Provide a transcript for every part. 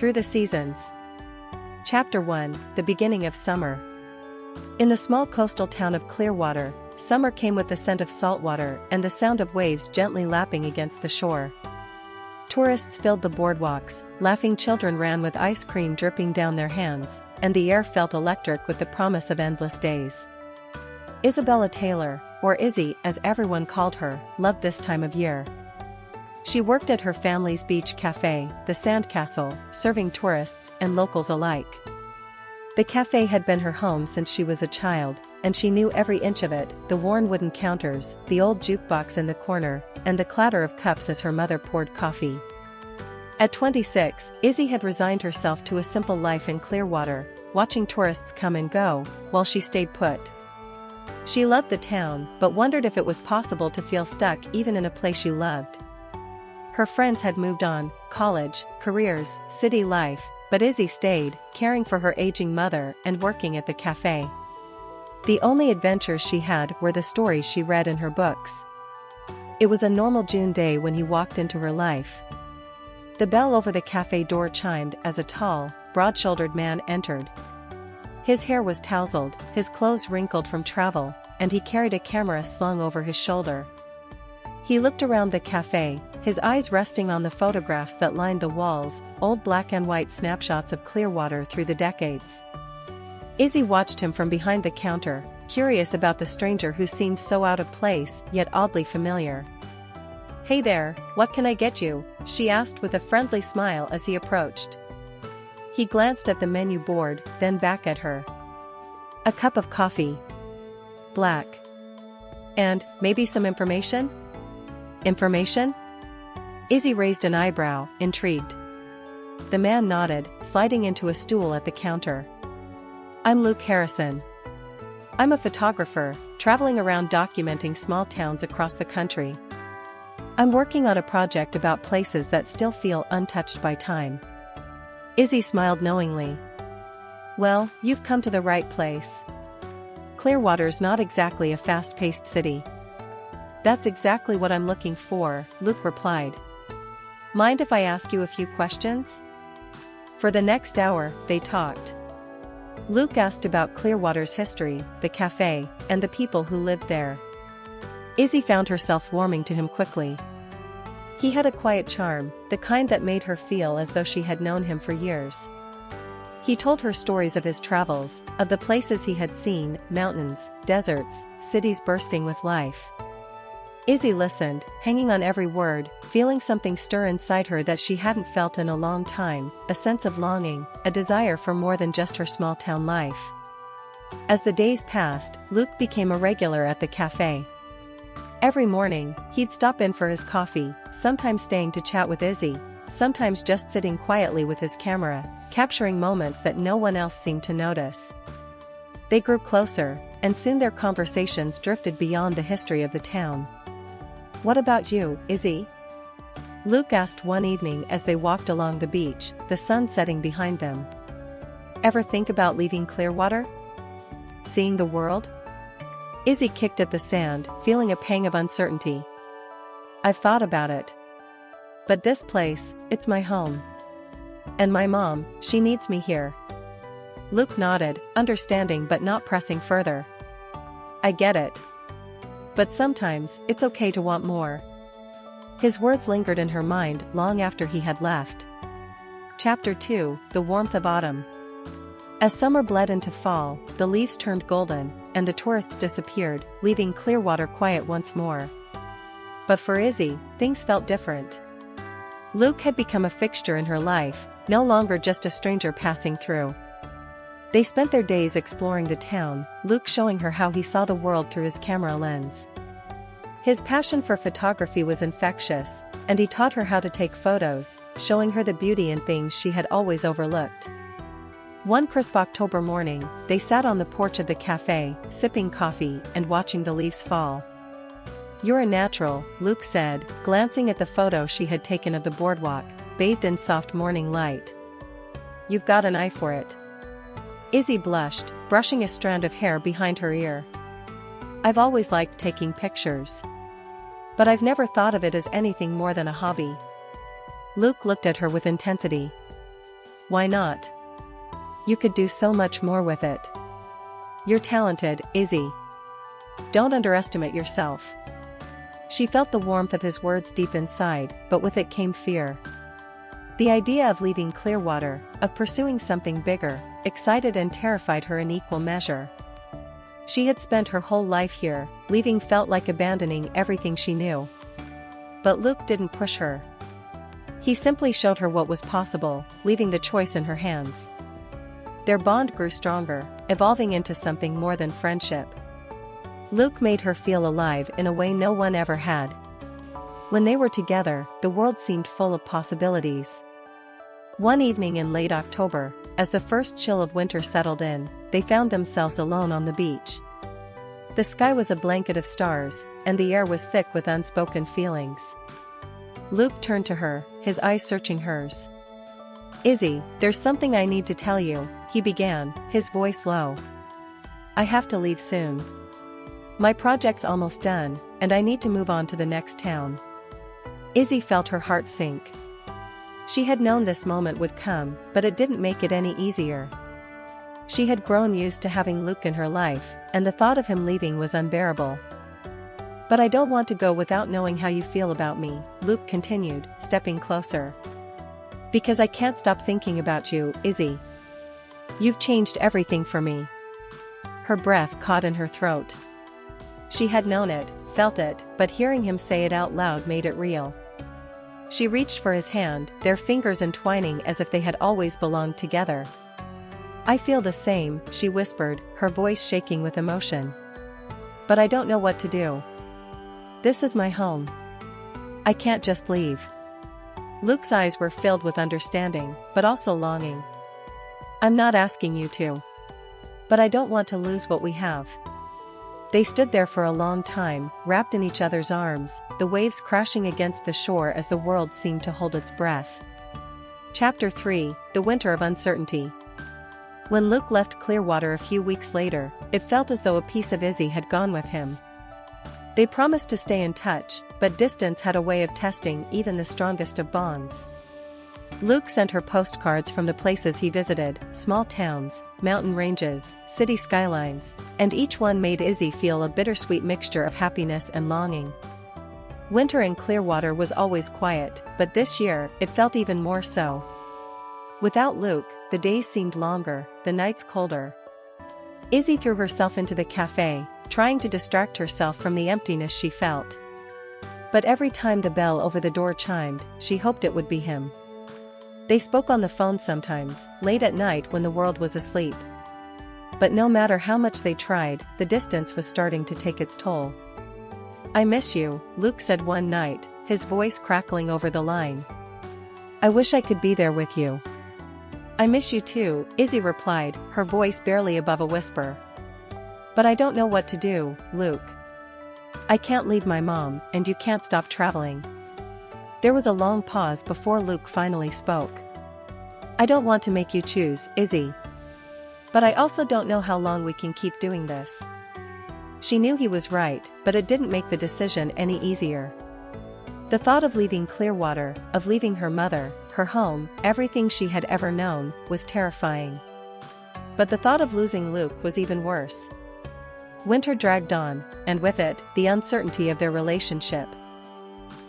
Through the Seasons. Chapter 1, The Beginning of Summer. In the small coastal town of Clearwater, summer came with the scent of salt water and the sound of waves gently lapping against the shore. Tourists filled the boardwalks, laughing children ran with ice cream dripping down their hands, and the air felt electric with the promise of endless days. Isabella Taylor, or Izzy as everyone called her, loved this time of year. She worked at her family's beach café, the Sandcastle, serving tourists and locals alike. The café had been her home since she was a child, and she knew every inch of it, the worn wooden counters, the old jukebox in the corner, and the clatter of cups as her mother poured coffee. At 26, Izzy had resigned herself to a simple life in Clearwater, watching tourists come and go, while she stayed put. She loved the town, but wondered if it was possible to feel stuck even in a place she loved. Her friends had moved on, college, careers, city life, but Izzy stayed, caring for her aging mother and working at the cafe. The only adventures she had were the stories she read in her books. It was a normal June day when he walked into her life. The bell over the cafe door chimed as a tall, broad-shouldered man entered. His hair was tousled, his clothes wrinkled from travel, and he carried a camera slung over his shoulder. He looked around the cafe, his eyes resting on the photographs that lined the walls, old black and white snapshots of Clearwater through the decades. Izzy watched him from behind the counter, curious about the stranger who seemed so out of place yet oddly familiar. "Hey there, what can I get you?" she asked with a friendly smile as he approached. He glanced at the menu board, then back at her. "A cup of coffee. Black. And, maybe some information?" "Information?" Izzy raised an eyebrow, intrigued. The man nodded, sliding into a stool at the counter. "I'm Luke Harrison. I'm a photographer, traveling around documenting small towns across the country. I'm working on a project about places that still feel untouched by time." Izzy smiled knowingly. "Well, you've come to the right place. Clearwater's not exactly a fast-paced city." "That's exactly what I'm looking for," Luke replied. "Mind if I ask you a few questions?" For the next hour, they talked. Luke asked about Clearwater's history, the cafe, and the people who lived there. Izzy found herself warming to him quickly. He had a quiet charm, the kind that made her feel as though she had known him for years. He told her stories of his travels, of the places he had seen, mountains, deserts, cities bursting with life. Izzy listened, hanging on every word, feeling something stir inside her that she hadn't felt in a long time, a sense of longing, a desire for more than just her small-town life. As the days passed, Luke became a regular at the cafe. Every morning, he'd stop in for his coffee, sometimes staying to chat with Izzy, sometimes just sitting quietly with his camera, capturing moments that no one else seemed to notice. They grew closer, and soon their conversations drifted beyond the history of the town. "What about you, Izzy?" Luke asked one evening as they walked along the beach, the sun setting behind them. "Ever think about leaving Clearwater? Seeing the world?" Izzy kicked at the sand, feeling a pang of uncertainty. "I've thought about it. But this place, it's my home. And my mom, she needs me here." Luke nodded, understanding but not pressing further. "I get it. But sometimes, it's okay to want more." His words lingered in her mind long after he had left. Chapter 2, The Warmth of Autumn. As summer bled into fall, the leaves turned golden, and the tourists disappeared, leaving Clearwater quiet once more. But for Izzy, things felt different. Luke had become a fixture in her life, no longer just a stranger passing through. They spent their days exploring the town, Luke showing her how he saw the world through his camera lens. His passion for photography was infectious, and he taught her how to take photos, showing her the beauty in things she had always overlooked. One crisp October morning, they sat on the porch of the cafe, sipping coffee and watching the leaves fall. "You're a natural," Luke said, glancing at the photo she had taken of the boardwalk, bathed in soft morning light. "You've got an eye for it." Izzy blushed, brushing a strand of hair behind her ear. "I've always liked taking pictures. But I've never thought of it as anything more than a hobby." Luke looked at her with intensity. Why not? You could do so much more with it. You're talented, Izzy. Don't underestimate yourself. She felt the warmth of his words deep inside, but with it came fear. The idea of leaving Clearwater, of pursuing something bigger, excited and terrified her in equal measure. She had spent her whole life here, leaving felt like abandoning everything she knew. But Luke didn't push her. He simply showed her what was possible, leaving the choice in her hands. Their bond grew stronger, evolving into something more than friendship. Luke made her feel alive in a way no one ever had. When they were together, the world seemed full of possibilities. One evening in late October, as the first chill of winter settled in, they found themselves alone on the beach. The sky was a blanket of stars, and the air was thick with unspoken feelings. Luke turned to her, his eyes searching hers. "Izzy, there's something I need to tell you," he began, his voice low. "I have to leave soon. My project's almost done, and I need to move on to the next town." Izzy felt her heart sink. She had known this moment would come, but it didn't make it any easier. She had grown used to having Luke in her life, and the thought of him leaving was unbearable. "But I don't want to go without knowing how you feel about me," Luke continued, stepping closer. "Because I can't stop thinking about you, Izzy. You've changed everything for me." Her breath caught in her throat. She had known it, felt it, but hearing him say it out loud made it real. She reached for his hand, their fingers entwining as if they had always belonged together. "I feel the same," she whispered, her voice shaking with emotion. "But I don't know what to do. This is my home. I can't just leave." Luke's eyes were filled with understanding, but also longing. "I'm not asking you to. But I don't want to lose what we have." They stood there for a long time, wrapped in each other's arms, the waves crashing against the shore as the world seemed to hold its breath. Chapter 3: The Winter of Uncertainty. When Luke left Clearwater a few weeks later, it felt as though a piece of Izzy had gone with him. They promised to stay in touch, but distance had a way of testing even the strongest of bonds. Luke sent her postcards from the places he visited, small towns, mountain ranges, city skylines, and each one made Izzy feel a bittersweet mixture of happiness and longing. Winter in Clearwater was always quiet, but this year, it felt even more so. Without Luke, the days seemed longer, the nights colder. Izzy threw herself into the café, trying to distract herself from the emptiness she felt. But every time the bell over the door chimed, she hoped it would be him. They spoke on the phone sometimes, late at night when the world was asleep. But no matter how much they tried, the distance was starting to take its toll. "I miss you," Luke said one night, his voice crackling over the line. "I wish I could be there with you." "I miss you too," Izzy replied, her voice barely above a whisper. "But I don't know what to do, Luke. I can't leave my mom, and you can't stop traveling." There was a long pause before Luke finally spoke. "I don't want to make you choose, Izzy. But I also don't know how long we can keep doing this." She knew he was right, but it didn't make the decision any easier. The thought of leaving Clearwater, of leaving her mother, her home, everything she had ever known, was terrifying. But the thought of losing Luke was even worse. Winter dragged on, and with it, the uncertainty of their relationship.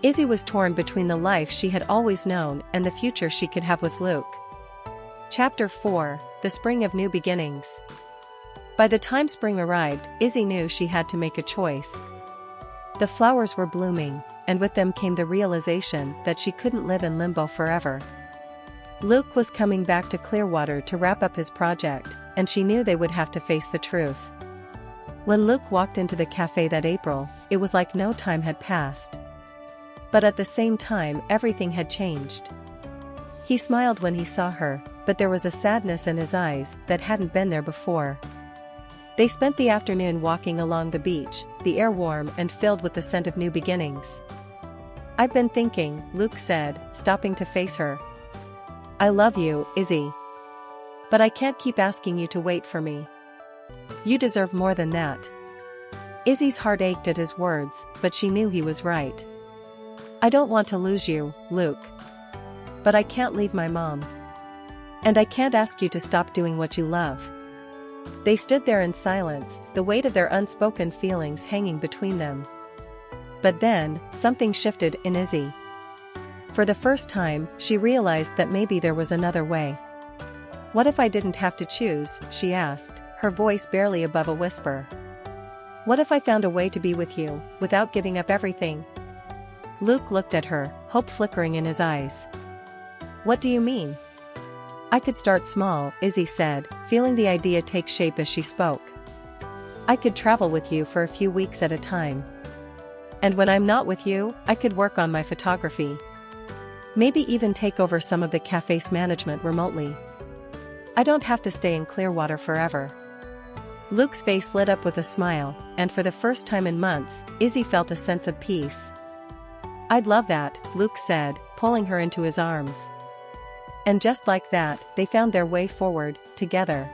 Izzy was torn between the life she had always known and the future she could have with Luke. Chapter 4: The Spring of New Beginnings. By the time spring arrived, Izzy knew she had to make a choice. The flowers were blooming, and with them came the realization that she couldn't live in limbo forever. Luke was coming back to Clearwater to wrap up his project, and she knew they would have to face the truth. When Luke walked into the café that April, it was like no time had passed. But at the same time, everything had changed. He smiled when he saw her, but there was a sadness in his eyes that hadn't been there before. They spent the afternoon walking along the beach, the air warm and filled with the scent of new beginnings. "I've been thinking," Luke said, stopping to face her. "I love you, Izzy. But I can't keep asking you to wait for me. You deserve more than that." Izzy's heart ached at his words, but she knew he was right. "I don't want to lose you, Luke. But I can't leave my mom. And I can't ask you to stop doing what you love. They stood there in silence, the weight of their unspoken feelings hanging between them. But then, something shifted in Izzy. For the first time, she realized that maybe there was another way. What if I didn't have to choose, she asked, her voice barely above a whisper. What if I found a way to be with you, without giving up everything? Luke looked at her, hope flickering in his eyes. What do you mean? I could start small, Izzy said, feeling the idea take shape as she spoke. I could travel with you for a few weeks at a time. And when I'm not with you, I could work on my photography. Maybe even take over some of the café's management remotely. I don't have to stay in Clearwater forever. Luke's face lit up with a smile, and for the first time in months, Izzy felt a sense of peace. I'd love that, Luke said, pulling her into his arms. And just like that, they found their way forward, together.